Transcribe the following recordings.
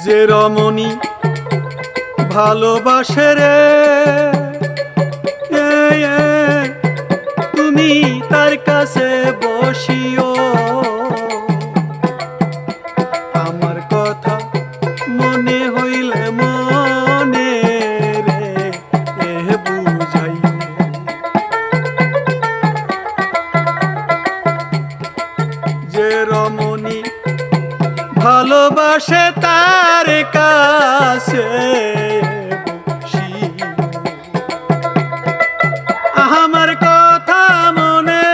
যে রমণী ভালোবাসে রে তুমি তার কাছে বসিও, আমার কথা মনে হইলে মনে রে বুঝাই। যে রমণী ভালোবাসে তার কাছে আমার কথা মনে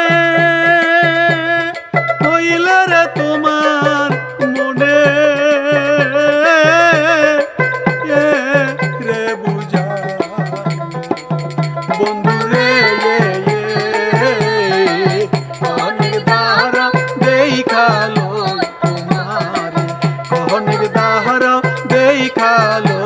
হইলে রে তোমার মনে রে বুঝা বন্ধু রে অনেক দ্বারা দেখালো তোমার, অনেক দ্বারা দেখালো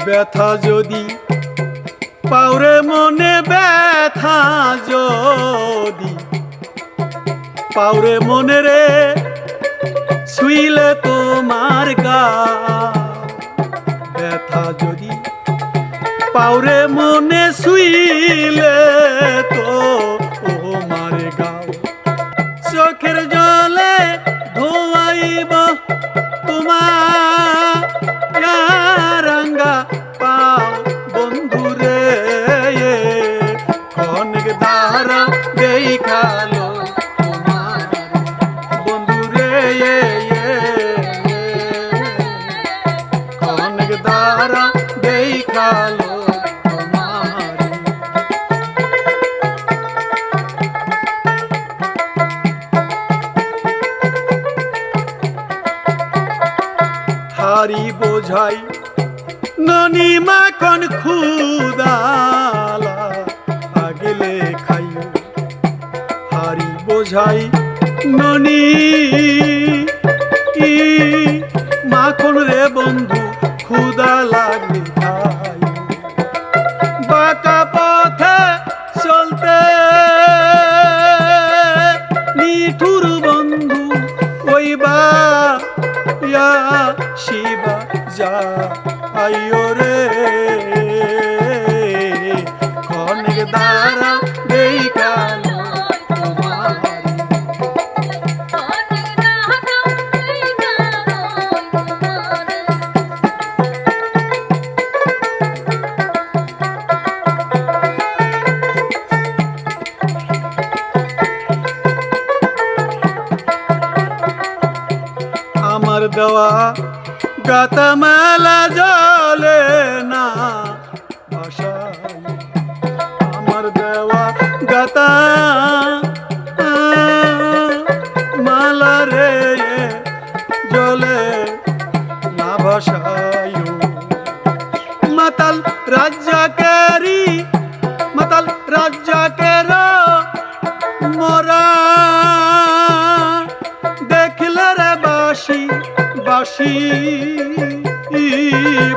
ব্যথা যদি পাওরে মনে, ব্যথা যদি পাওরে মনে রে ছুইলে তোমার গা, ব্যথা যদি পাওরে মনে ছুইলে তোমার গা, চোখের জলে ধোয়াইব তোমার রাঙ্গা পাও বন্ধু রে অনেক দ্বারা দেখালো তোমার, বন্ধু রে অনেক দ্বারা দেখালো তোমার। হারি বোঝাই ননি মাখন খুদালা আগলে খাইও, হারি বোঝাই ননি মাখন রে বন্ধু খুদা লাগলে খাই, বাঁকা পথে চলতে নিঠুর বন্ধু ওইবা শিবা যা আইও রে অনেক দ্বারা দেখালো তোমার, আমার দেওয়া গাতামালা জলে না ভাষায়, আমার দেওয়া গাতা মালা রে জলে না ভাষায়, মাতাল রাজ্জাকেরি মাতাল রাজ্জাকের মরা দেখলে রে বাসি বাসি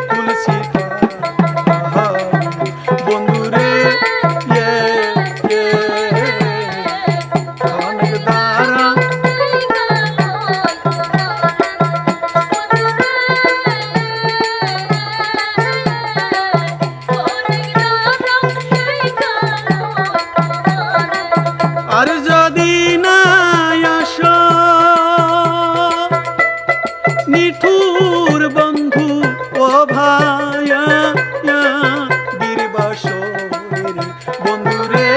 পুলসি বন্ধু রে অনেক দ্বারা আর যদি না আসো নিঠুর বন্ধু ও ভায়া বীরবাসরের বন্ধু রে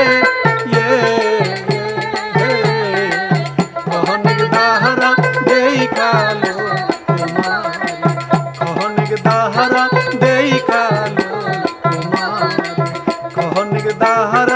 অনেক দ্বারা দেখালো তোমার, অনেক দ্বারা দেখালো তোমার, অনেক দ্বারা